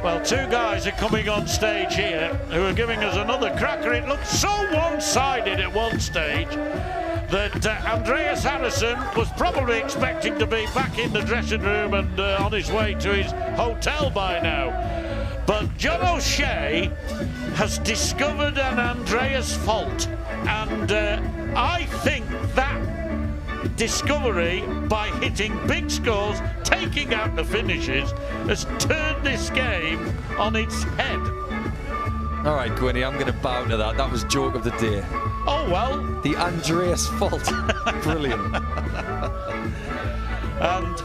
Well, two guys are coming on stage here who are giving us another cracker. It looked so one-sided at one stage that Andreas Harrysson was probably expecting to be back in the dressing room and on his way to his hotel by now. But John O'Shea has discovered an Andreas fault, and I think that discovery, by hitting big scores, taking out the finishes, has turned this game on its head. All right, Gwynny, I'm going to bow to that. That was joke of the day. Oh, well. The Andreas fault. Brilliant. And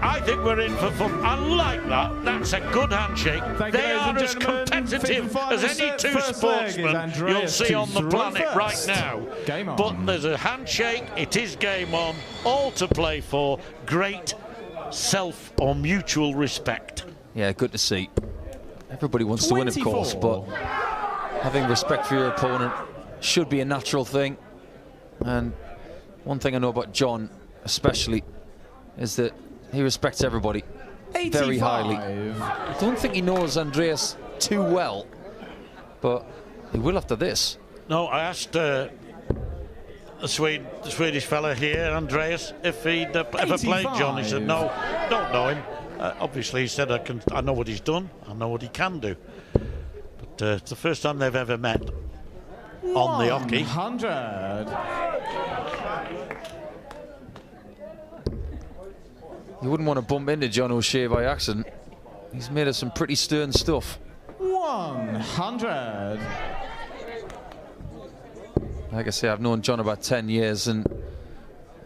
I think we're in for fun. I like that. That's a good handshake. They are as competitive as any two sportsmen you'll see on the planet right now. But there's a handshake. It is game on. All to play for. Great self or mutual respect. Yeah, good to see. Everybody wants to win, of course, but having respect for your opponent should be a natural thing. And one thing I know about John, especially, is that he respects everybody 85. Very highly. I don't think he knows Andreas too well, but he will after this. No, I asked the Swedish fella here, Andreas, if he'd ever played John. He said, no, don't know him. Obviously, he said, I know what he's done, I know what he can do. But it's the first time they've ever met on the hockey. 100. You wouldn't want to bump into John O'Shea by accident. He's made of some pretty stern stuff. 100. Like I say, I've known John about 10 years, and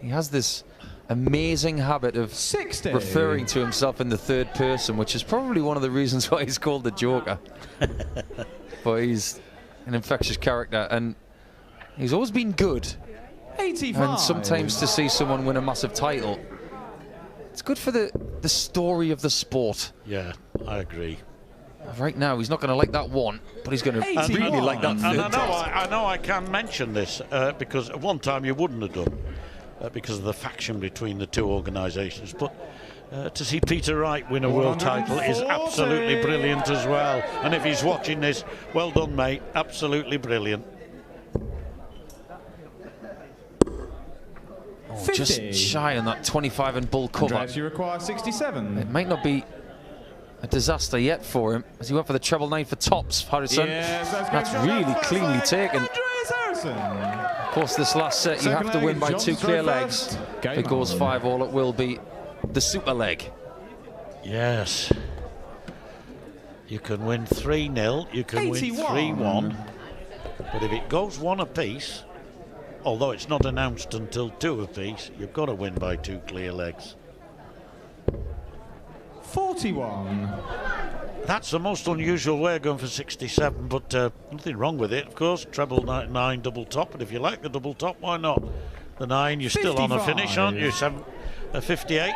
he has this amazing habit of 60. Referring to himself in the third person, which is probably one of the reasons why he's called the Joker. But he's an infectious character, and he's always been good. 85. And sometimes to see someone win a massive title, it's good for the story of the sport. Yeah, I agree. Right now, he's not going to like that one, but he's going to really like that third. And I know I can mention this because at one time you wouldn't have done because of the faction between the two organisations. But to see Peter Wright win a world title is absolutely brilliant as well. And if he's watching this, well done, mate. Absolutely brilliant. Oh, just shy on that 25 and bull cover. Andreas, you require 67. It might not be a disaster yet for him, as he went for the treble 9 for tops, Harrysson. Yes, that's really cleanly taken. Andreas Harrysson. Of course, this last set you have to win by 2 clear legs. If it goes 5-all, it will be the super leg. Yes. You can win 3-0, you can 81. win 3-1. But if it goes 1 apiece, although it's not announced until 2 apiece, you've got to win by 2 clear legs. 41. That's the most unusual way of going for 67, but nothing wrong with it, of course. Treble 9 double top, but if you like the double top, why not? The 9, you're 55. Still on a finish, aren't you? 58.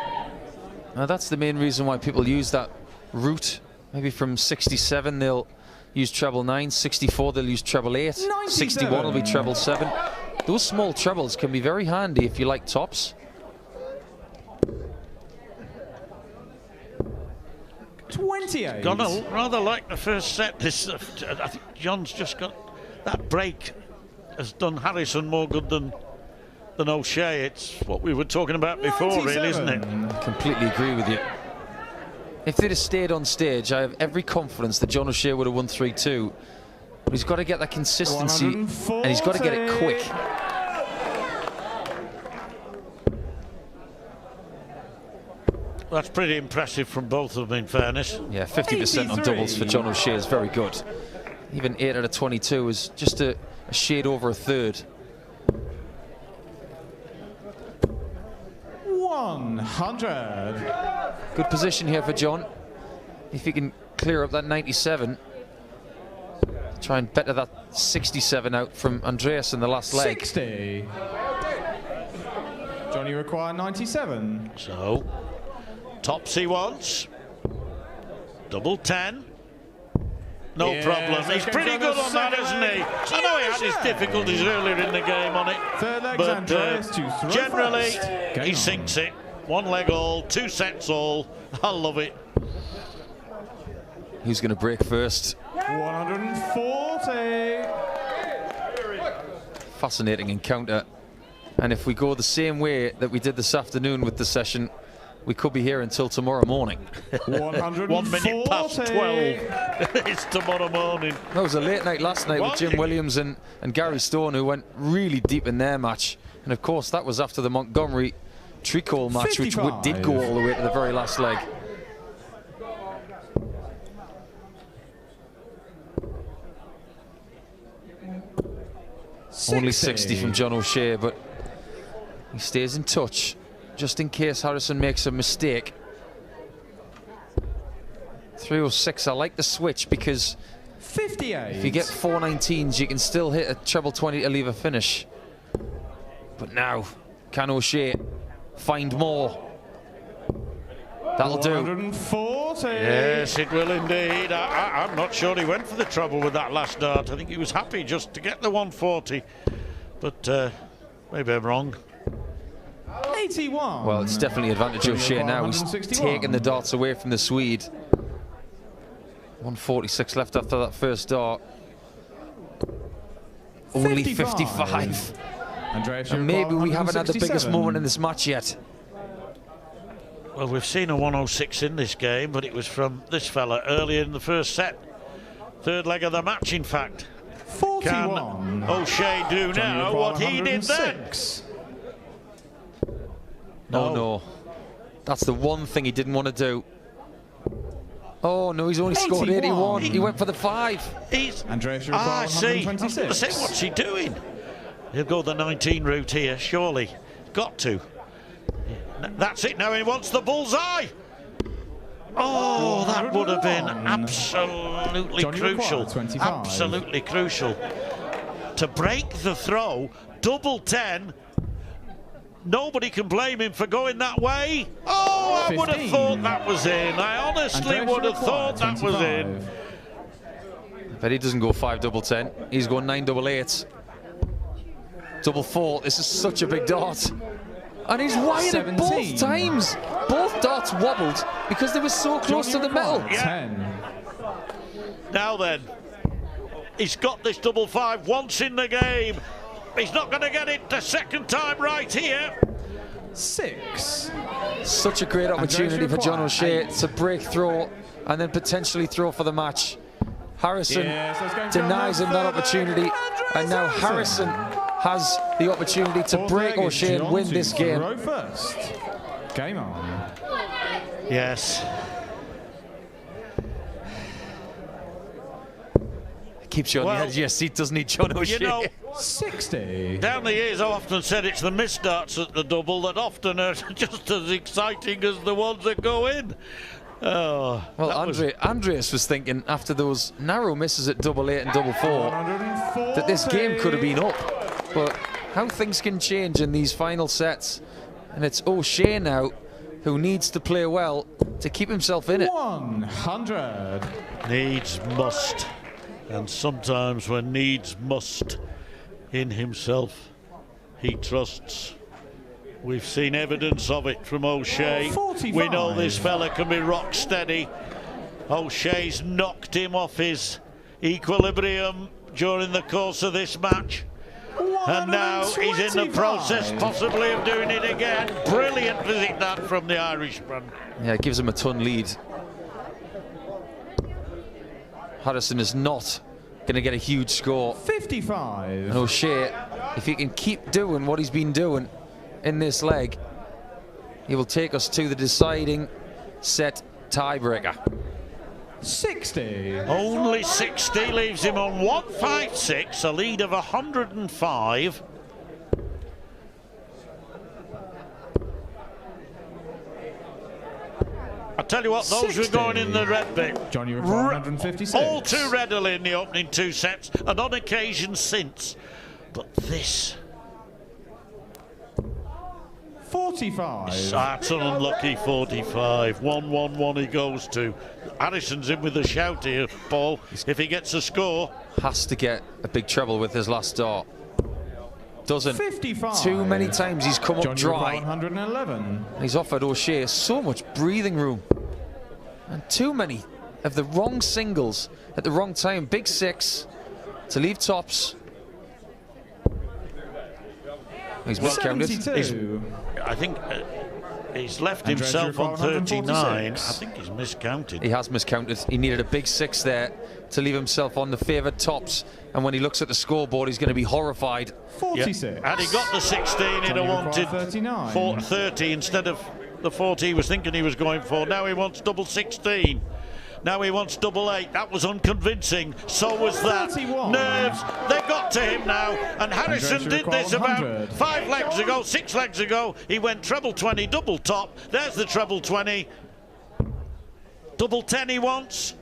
Now that's the main reason why people use that route. Maybe from 67 they'll use treble 9, 64 they'll use treble 8, 61 will be treble 7. Those small trebles can be very handy if you like tops. 28. Gonna rather like the first set. This, I think John's just got that break. Has done Harrysson more good than O'Shea. It's what we were talking about before, 97. Really, isn't it? Completely agree with you. If they'd have stayed on stage, I have every confidence that John O'Shea would have won 3-2. But he's got to get that consistency, and he's got to get it quick. That's pretty impressive from both of them, in fairness. Yeah, 50% on doubles for John O'Shea is very good. Even 8 out of 22 is just a shade over a third. 100. Good position here for John. If he can clear up that 97, try and better that 67 out from Andreas in the last leg. 60. John, you require 97. So, tops he wants. Double 10. No problem. He's pretty good on that, isn't he? I know he had his difficulties earlier in the game on it, but generally he sinks it. 1 leg all, 2 sets all. I love it. Who's going to break first? 140. Fascinating encounter. And if we go the same way that we did this afternoon with the session, we could be here until tomorrow morning. 140. 1 minute past 12. It's tomorrow morning. That was a late night last night with Jim Williams and Gary Stone, who went really deep in their match. And of course, that was after the Montgomery Treacle match, 55. which did go all the way to the very last leg. Only 60 from John O'Shea, but he stays in touch just in case Harrysson makes a mistake. 306, I like the switch because 58. if you get 419s, you can still hit a treble 20 to leave a finish. But now, can O'Shea find more? That'll do. 140. Yes, it will indeed. I'm not sure he went for the trouble with that last dart. I think he was happy just to get the 140. But maybe I'm wrong. 81. Well, it's definitely advantage O'Shea now. He's taking the darts away from the Swede. 146 left after that first dart. Only 55. Andreas, And maybe we haven't had the biggest moment in this match yet. Well, we've seen a 106 in this game, but it was from this fella earlier in the first set. Third leg of the match, in fact. 41. Can O'Shea do now what he did then? No. That's the one thing he didn't want to do. Oh, no, he's only scored 81. He went for the 5. Andreas, I see. 126. I say, what's he doing? He'll go the 19 route here, surely. Got to. That's it now, he wants the bullseye. Oh, that would have been absolutely crucial. Absolutely crucial. To break the throw, double 10. Nobody can blame him for going that way. Oh, I would have thought that was in. I honestly would have thought that was in. But he doesn't go 5 double 10. He's going 9 double 8. Double 4. This is such a big dart. And he's wired it both times. Both darts wobbled because they were so close to the metal. Yeah. Now then, he's got this double 5 once in the game. He's not going to get it the second time right here. 6. Such a great opportunity for John O'Shea to break through and then potentially throw for the match. Harrysson denies him that opportunity, and now Harrysson has the opportunity to break O'Shea and win this game. Game on. Yes. Keeps you on the edge of your seat, doesn't he, John O'Shea? You know, 60. Down the years, I've often said it's the missed darts at the double that often are just as exciting as the ones that go in. Oh, well, Andreas was thinking after those narrow misses at double 8 and double 4 that this game could have been up. But how things can change in these final sets. And it's O'Shea now who needs to play well to keep himself in it. 100. Needs must. And sometimes when needs must in himself, he trusts. We've seen evidence of it from O'Shea. 45. We know this fella can be rock steady. O'Shea's knocked him off his equilibrium during the course of this match. And now he's in the process possibly of doing it again. Brilliant visit that from the Irishman. Yeah, it gives him a ton lead. Harrysson is not going to get a huge score. 55. And O'Shea, if he can keep doing what he's been doing in this leg, he will take us to the deciding set tiebreaker. 60. Only 60 leaves him on 156, a lead of 105. I tell you what, those 60. were going in the red bit. John, you were 156. All too readily in the opening 2 sets, and on occasion since. But this... 45. That's an unlucky 45. 1-1-1 he goes to. Harrisson's in with a shout here, Paul, if he gets a score. Has to get a big treble with his last start. Doesn't. 55. Too many times he's come up dry. 111. He's offered O'Shea so much breathing room. And too many of the wrong singles at the wrong time. Big 6 to leave tops. He's miscounted. I think he's left himself on 39. I think he's miscounted. He has miscounted. He needed a big 6 there to leave himself on the favoured tops. And when he looks at the scoreboard, he's going to be horrified. 46. Yeah. Had he got the 16, he'd have wanted 30 instead of the 40 he was thinking he was going for. Now he wants double 16. Now he wants double 8. That was unconvincing. So was that. 31. Nerves. They got to him now. And Harrysson did this about 5 legs ago, 6 legs ago. He went treble 20, double top. There's the treble 20. Double 10 he wants.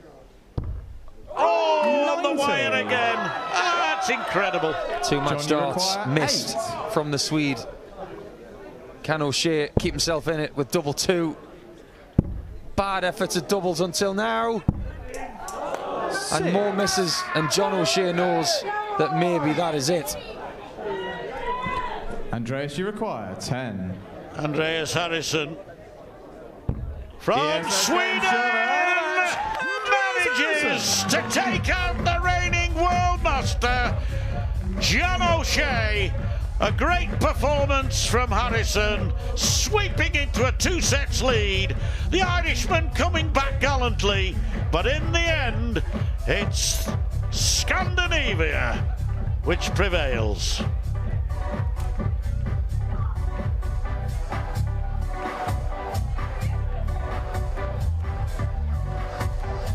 Oh, on the wire again. Ah, that's incredible. 2 match darts missed from the Swede. Can O'Shea keep himself in it with double 2? Bad efforts at doubles until now. 6. And more misses, and John O'Shea knows that maybe that is it. Andreas, you require 10. Andreas Harrysson from Sweden manages to take out the reigning world master, John O'Shea. A great performance from Harrysson, sweeping into a 2-sets lead. The Irishman coming back gallantly, but in the end, it's Scandinavia which prevails.